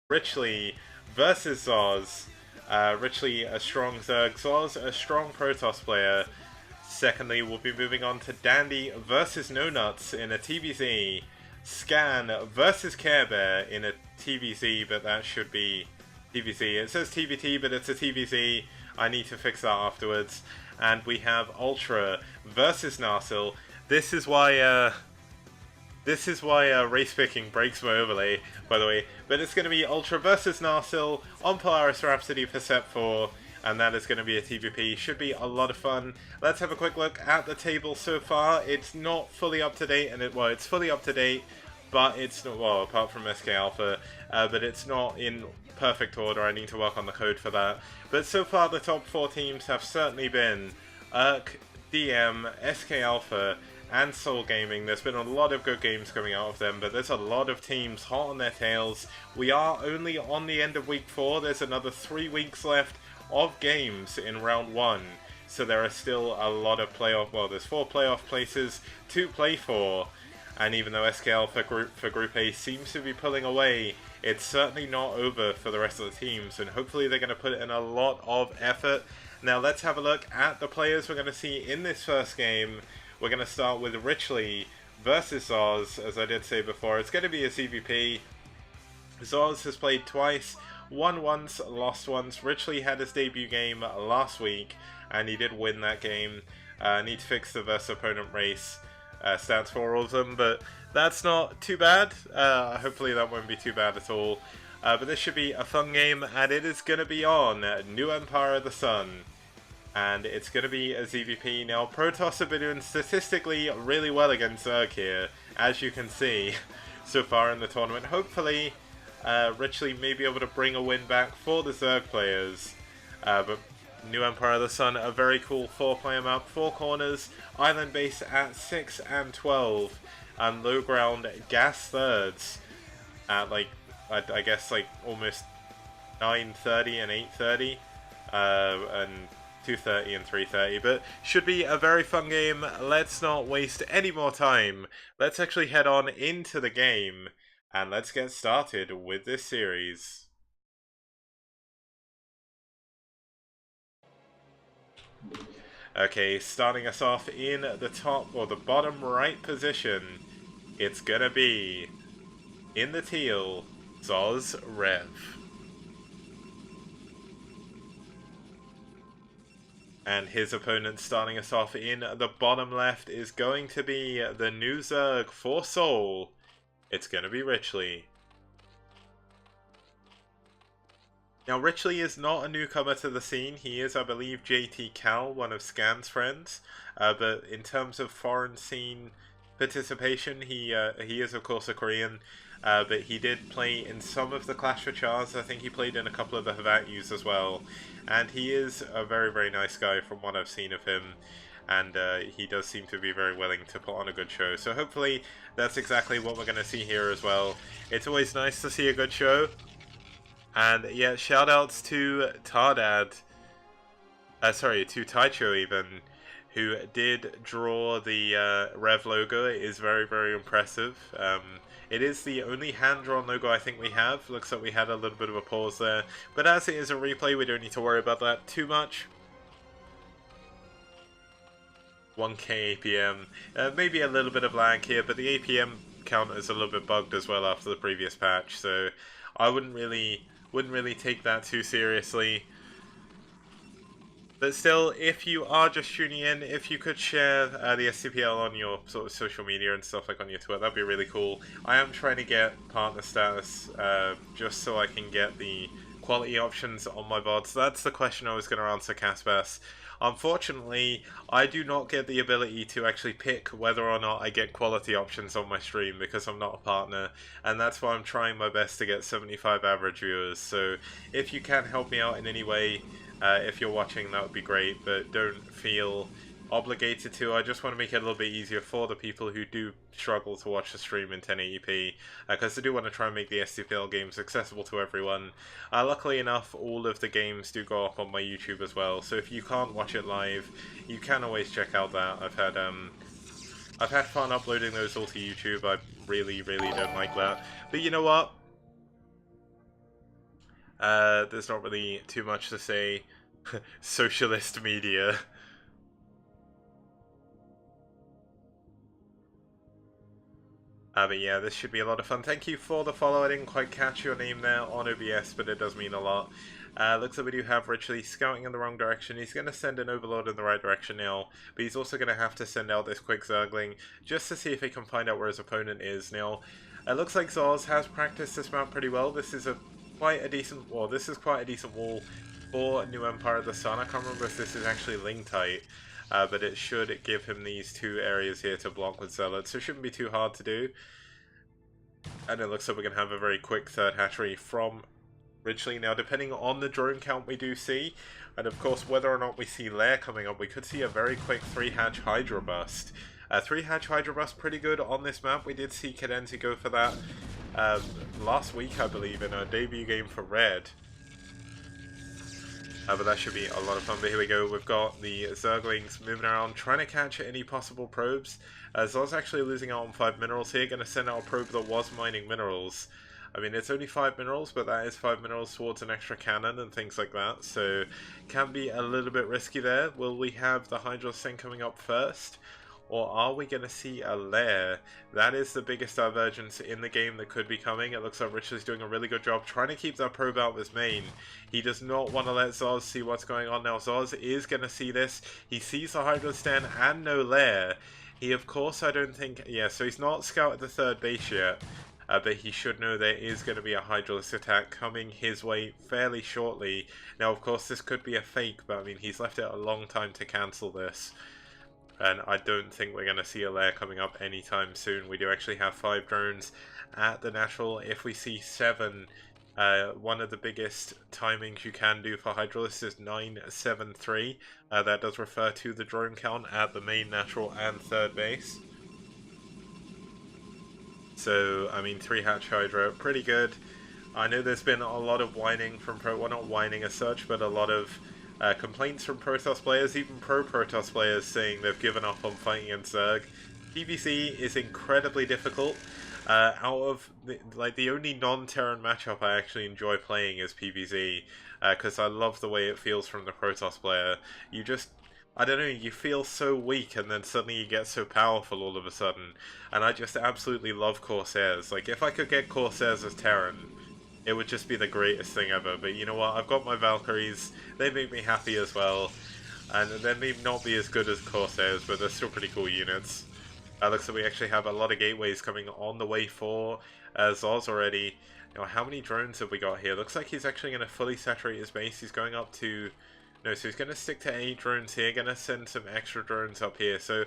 Richly versus XzOz. Richly a strong Zerg, XzOz a strong Protoss player. Secondly, we'll be moving on to Dandy versus No Nuts in a TVZ. Scan versus Care Bear in a TVZ, but that should be TVZ. It says TVT, but it's a TVZ. I need to fix that afterwards. And we have Ultra versus Narsil. This is why race picking breaks my overlay, by the way. But it's going to be Ultra versus Narsil on Polaris Rhapsody for set 4. And that is going to be a TVP. Should be a lot of fun. Let's have a quick look at the table so far. It's not fully up to date, and it's fully up to date, but it's not, well, apart from SK Alpha, but it's not in perfect order. I need to work on the code for that. But so far, the top 4 teams have certainly been Urk, DM, SK Alpha, and SouL Gaming. There's been a lot of good games coming out of them, but there's a lot of teams hot on their tails. We are only on the end of week 4. There's another 3 weeks left of games in round 1, so there are still a lot of playoff, well, there's 4 playoff places to play for, and even though SKL for Group A seems to be pulling away, it's certainly not over for the rest of the teams, and hopefully they're going to put in a lot of effort. Now let's have a look at the players we're going to see in this first game. We're going to start with Richly versus XzOz. As I did say before, it's going to be a CVP. XzOz has played twice, won once, lost once. Richly had his debut game last week, and he did win that game. Need to fix the versus opponent race stats for all of them, but that's not too bad. Hopefully that won't be too bad at all. But this should be a fun game, and it is going to be on New Empire of the Sun. And it's going to be a ZVP. Now, Protoss have been doing statistically really well against Zerg here, as you can see, so far in the tournament. Hopefully, Richly may be able to bring a win back for the Zerg players. But New Empire of the Sun, a very cool 4-player map, 4 corners, island base at 6 and 12, and low ground gas thirds at like, I guess like almost 9:30 and 8:30, and 2:30 and 3:30, but should be a very fun game. Let's not waste any more time. Let's actually head on into the game, and let's get started with this series. Okay, starting us off in the top, or the bottom right position, it's gonna be, in the teal, XzOz ReV. And his opponent starting us off in the bottom left is going to be the new Zerg for SouL. It's going to be Richly. Now, Richly is not a newcomer to the scene. He is, I believe, JT Cal, one of Scan's friends. But in terms of foreign scene participation, he is, of course, a Korean. But he did play in some of the Clash Royales. I think he played in a couple of the Havatyus as well. And he is a very, very nice guy from what I've seen of him. And he does seem to be very willing to put on a good show. So hopefully that's exactly what we're going to see here as well. It's always nice to see a good show. And yeah, shoutouts to Tardad. Sorry, to Taicho even, who did draw the ReV logo. It is very, very impressive. It is the only hand-drawn logo I think we have. Looks like we had a little bit of a pause there. But as it is a replay, we don't need to worry about that too much. 1k APM. Maybe a little bit of lag here, but the APM count is a little bit bugged as well after the previous patch. So I wouldn't really take that too seriously. But still, if you are just tuning in, if you could share the STPL on your sort of social media and stuff, like on your Twitter, that'd be really cool. I am trying to get partner status just so I can get the quality options on my VODs. That's the question I was going to answer, Caspas. Unfortunately, I do not get the ability to actually pick whether or not I get quality options on my stream because I'm not a partner, and that's why I'm trying my best to get 75 average viewers. So if you can help me out in any way, if you're watching, that would be great, but don't feel obligated to. I just want to make it a little bit easier for the people who do struggle to watch the stream in 1080p, because I do want to try and make the STPL games accessible to everyone. Luckily enough, all of the games do go up on my YouTube as well, so if you can't watch it live, you can always check out that. I've had fun uploading those all to YouTube. I really don't like that. But you know what? There's not really too much to say. Socialist media. But yeah, this should be a lot of fun. Thank you for the follow. I didn't quite catch your name there on OBS, but it does mean a lot. Looks like we do have Richley scouting in the wrong direction. He's going to send an Overlord in the right direction now, but he's also going to have to send out this quick Zergling just to see if he can find out where his opponent is. Now, it looks like XzOz has practiced this map pretty well. This is quite a decent wall. This is quite a decent wall for New Empire of the Sun. I can't remember if this is actually link tight. But it should give him these two areas here to block with Zealots, so it shouldn't be too hard to do. And it looks like we're going to have a very quick third hatchery from Ridgely. Now, depending on the drone count we do see, and of course whether or not we see Lair coming up, we could see a very quick 3-hatch Hydra Bust. 3-hatch Hydra Bust pretty good on this map. We did see Cadenzi go for that last week, I believe, in a debut game for Red. But that should be a lot of fun. But here we go, we've got the Zerglings moving around, trying to catch any possible probes. XzOz actually losing out on 5 minerals here, going to send out a probe that was mining minerals. I mean, it's only 5 minerals, but that is 5 minerals towards an extra cannon and things like that, so can be a little bit risky there. Will we have the Hydra Sink coming up first? Or are we going to see a Lair? That is the biggest divergence in the game that could be coming. It looks like Richard's doing a really good job trying to keep that probe out of his main. He does not want to let XzOz see what's going on now. XzOz is going to see this. He sees the Hydra stand and no Lair. He, of course, I don't think... Yeah, so he's not scouted the third base yet. But he should know there is going to be a Hydralisk attack coming his way fairly shortly. Now, of course, this could be a fake, but I mean, he's left it a long time to cancel this. And I don't think we're going to see a Lair coming up anytime soon. We do actually have 5 drones at the natural. If we see 7, one of the biggest timings you can do for Hydralisk is 973. That does refer to the drone count at the main natural and third base. So, I mean, 3-hatch Hydra, pretty good. I know there's been a lot of whining from well, not whining as such, but a lot of complaints from Protoss players, even pro-Protoss players, saying they've given up on fighting in Zerg. PvZ is incredibly difficult. Out of the only non-Terran matchup I actually enjoy playing is PvZ, because I love the way it feels from the Protoss player. You just, I don't know, you feel so weak and then suddenly you get so powerful all of a sudden. And I just absolutely love Corsairs. Like, if I could get Corsairs as Terran, it would just be the greatest thing ever. But you know what, I've got my Valkyries, they make me happy as well. And they may not be as good as Corsairs, but they're still pretty cool units. Looks like we actually have a lot of gateways coming on the way for XzOz already. Now, how many drones have we got here? Looks like he's actually going to fully saturate his base. He's going up to... No, so he's going to stick to 8 drones here. Going to send some extra drones up here. So,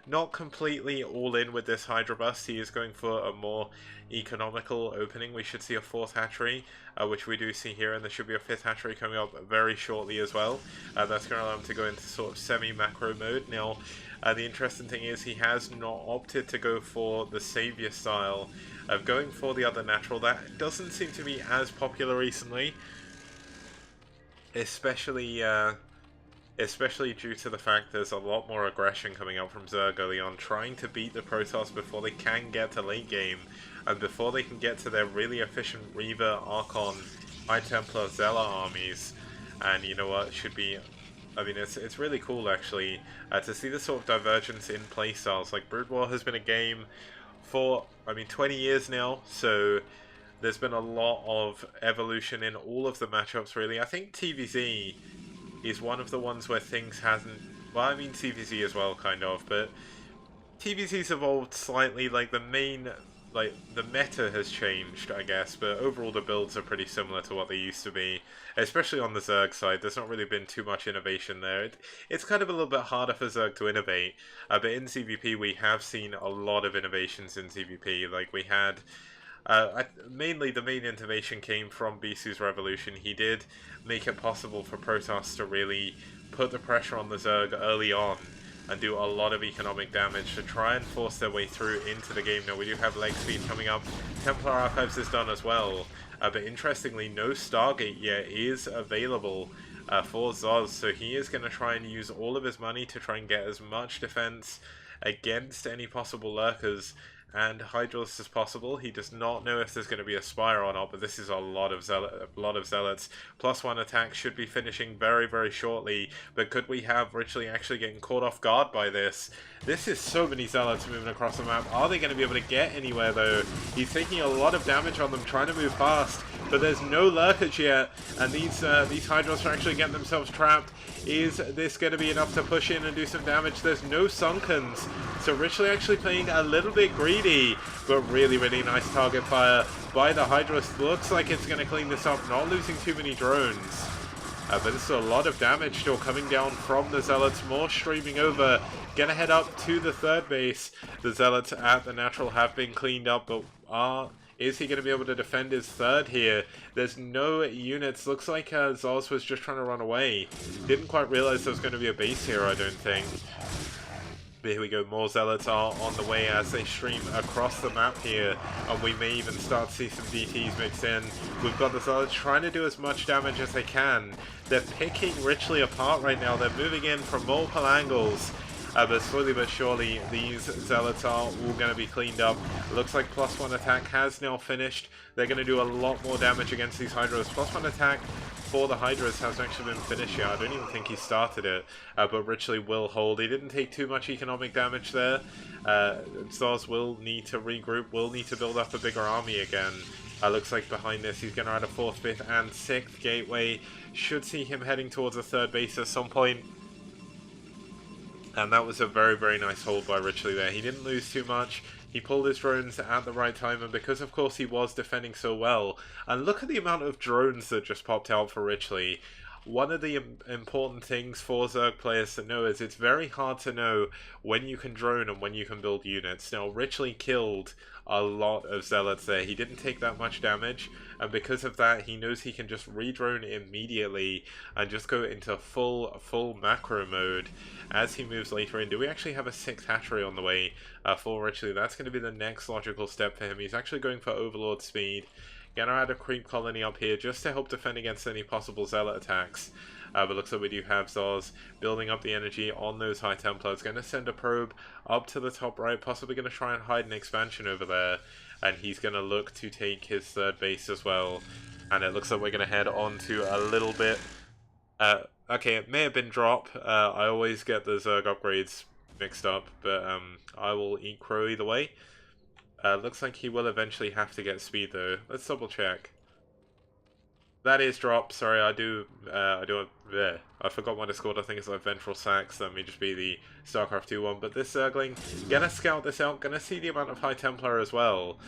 not completely all in with this Hydra Bust. He is going for a more economical opening. We should see a 4th hatchery, which we do see here. And there should be a 5th hatchery coming up very shortly as well. That's going to allow him to go into sort of semi-macro mode. Now, the interesting thing is he has not opted to go for the Savior style of going for the other natural. That doesn't seem to be as popular recently, especially due to the fact there's a lot more aggression coming out from Zerg early on, trying to beat the Protoss before they can get to late game, and before they can get to their really efficient Reaver, Archon, High Templar, Zella armies. And you know what, it should be... I mean, it's really cool, actually, to see the sort of divergence in playstyles. Like, Brood War has been a game for, 20 years now, so there's been a lot of evolution in all of the matchups, really. I think TvZ is one of the ones where things hasn't... Well, I mean TvZ as well, kind of, but TvZ's evolved slightly. Like, the main... the meta has changed, I guess, but overall the builds are pretty similar to what they used to be, especially on the Zerg side. There's not really been too much innovation there. It's kind of a little bit harder for Zerg to innovate, but in CvP we have seen a lot of innovations in CvP. Like, we had... mainly the main innovation came from Bisu's Revolution. He did make it possible for Protoss to really put the pressure on the Zerg early on and do a lot of economic damage to try and force their way through into the game. Now, we do have leg speed coming up. Templar Archives is done as well. But interestingly, no Stargate yet is available for XzOz, so he is going to try and use all of his money to try and get as much defense against any possible lurkers and Hydralisk as possible. He does not know if there's going to be a Spire or not, but this is a lot of Zealots. +1 attack should be finishing very, very shortly, but could we have Richley actually getting caught off guard by this? This is so many Zealots moving across the map. Are they going to be able to get anywhere, though? He's taking a lot of damage on them, trying to move fast, but there's no lurkers yet, and these Hydras are actually getting themselves trapped. Is this going to be enough to push in and do some damage? There's no Sunkens, so Richley actually playing a little bit greedy, but really, really nice target fire by the Hydras. Looks like it's going to clean this up, not losing too many drones. But this is a lot of damage still coming down from the Zealots, more streaming over. Gonna head up to the third base. The Zealots at the natural have been cleaned up, but is he going to be able to defend his third here? There's no units. Looks like XzOz was just trying to run away. Didn't quite realize there was going to be a base here, I don't think. But here we go, more Zealots are on the way as they stream across the map here, and we may even start to see some DTs mixed in. We've got the Zealots trying to do as much damage as they can. They're picking Richley apart right now. They're moving in from multiple angles. But slowly but surely, these Zealots are all going to be cleaned up. Looks like +1 attack has now finished. They're going to do a lot more damage against these Hydras. +1 attack for the Hydras hasn't actually been finished yet. I don't even think he started it. But Richley will hold. He didn't take too much economic damage there. XzOz will need to regroup, will need to build up a bigger army again. Looks like behind this he's going to add a 4th, 5th, and 6th gateway. Should see him heading towards a third base at some point. And that was a very, very nice hold by Richley there. He didn't lose too much. He pulled his drones at the right time, and because, of course, he was defending so well. And look at the amount of drones that just popped out for Richley. One of the important things for Zerg players to know is it's very hard to know when you can drone and when you can build units. Now, Richley killed a lot of Zealots there. He didn't take that much damage, and because of that, he knows he can just re-drone immediately and just go into full macro mode as he moves later in. Do we actually have a 6th hatchery on the way for Richley? That's going to be the next logical step for him. He's actually going for Overlord speed. Gonna add a creep colony up here just to help defend against any possible Zealot attacks. But looks like we do have XzOz building up the energy on those High Templars. Going to send a probe up to the top right, possibly going to try and hide an expansion over there. And he's going to look to take his third base as well. And it looks like we're going to head on to a little bit... okay, it may have been drop. I always get the Zerg upgrades mixed up, but I will eat crow either way. Looks like he will eventually have to get speed though. Let's double check. That is drop. Sorry, I forgot what it's called. I think it's like Ventral Sacs. That may just be the StarCraft 2 one. But this Zergling, gonna scout this out. Gonna see the amount of High Templar as well.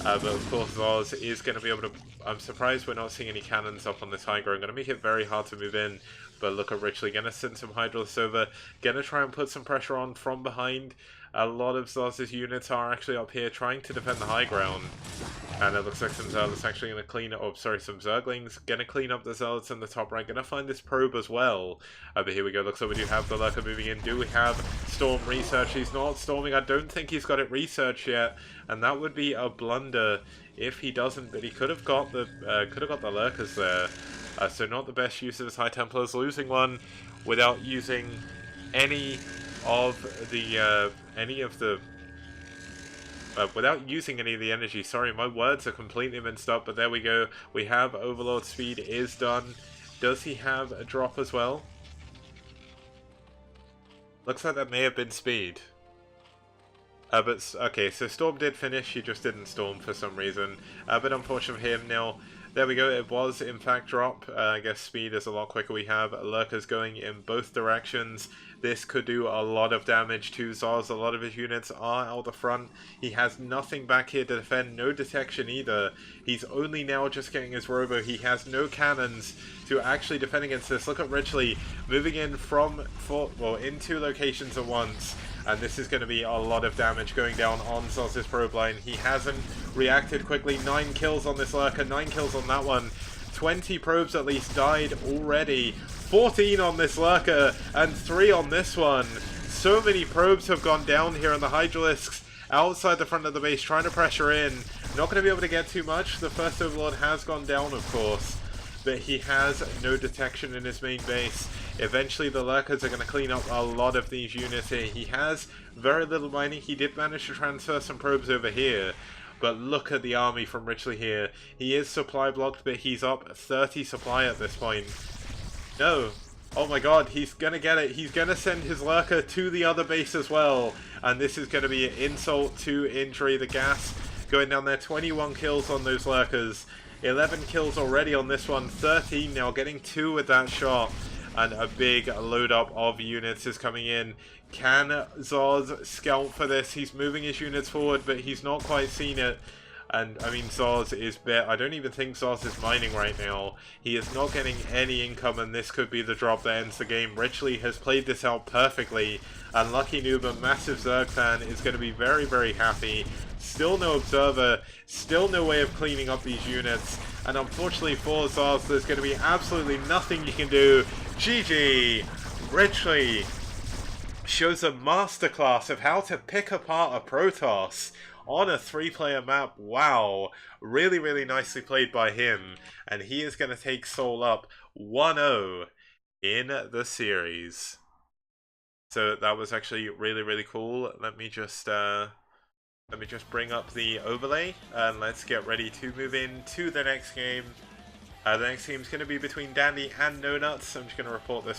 But of course, XzOz is gonna be able to. I'm surprised we're not seeing any cannons up on this high ground. Gonna make it very hard to move in. But look at Richley. Gonna send some Hydralisks over. Gonna try and put some pressure on from behind. A lot of XzOz's units are actually up here trying to defend the high ground. And it looks like some Zealots actually going to clean up, some Zerglings going to clean up the Zealots in the top right. Going to find this probe as well. But here we go. Looks like we do have the Lurker moving in. Do we have Storm research? He's not storming. I don't think he's got it researched yet. And that would be a blunder if he doesn't. But he could have got the Lurkers there. So not the best use of his High Templars. Losing one without using any of the without using any of the energy. Sorry, my words are completely mixed up, but there we go. We have Overlord speed is done. Does he have a drop as well? Looks like that may have been speed. But okay, so Storm did finish, he just didn't Storm for some reason. But unfortunate for him. Now, there we go, it was in fact drop. I guess speed is a lot quicker. We have Lurkers going in both directions. This could do a lot of damage to XzOz. A lot of his units are out the front. He has nothing back here to defend, no detection either. He's only now just getting his robo. He has no cannons to actually defend against this. Look at Richley moving in in 2 locations at once. And this is going to be a lot of damage going down on XzOz's probe line. He hasn't reacted quickly. 9 kills on this Lurker, 9 kills on that one. 20 probes at least died already. 14 on this Lurker and 3 on this one. So many probes have gone down here, and the Hydralisks outside the front of the base trying to pressure in. Not going to be able to get too much. The first Overlord has gone down, of course, but he has no detection in his main base. Eventually the Lurkers are going to clean up a lot of these units here. He has very little mining. He did manage to transfer some probes over here. But look at the army from Richley here. He is supply blocked, but he's up 30 supply at this point. No. Oh my god, he's going to get it. He's going to send his Lurker to the other base as well. And this is going to be an insult to injury. The gas going down there. 21 kills on those Lurkers. 11 kills already on this one. 13 now, getting 2 with that shot. And a big load up of units is coming in. Can XzOz scout for this? He's moving his units forward, but he's not quite seen it. And, I mean, XzOz is I don't even think XzOz is mining right now. He is not getting any income, and this could be the drop that ends the game. Richley has played this out perfectly, and Lucky Noob, a massive Zerg fan, is going to be very, very happy. Still no Observer, still no way of cleaning up these units, and unfortunately for XzOz, there's going to be absolutely nothing you can do. GG! Richley shows a masterclass of how to pick apart a Protoss on a 3-player map. Wow, really, really nicely played by him, and he is going to take SouL up 1-0 in the series. So that was actually really, really cool. Let me just bring up the overlay, and let's get ready to move into the next game. The next game is going to be between Dandy and No Nuts. I'm just going to report this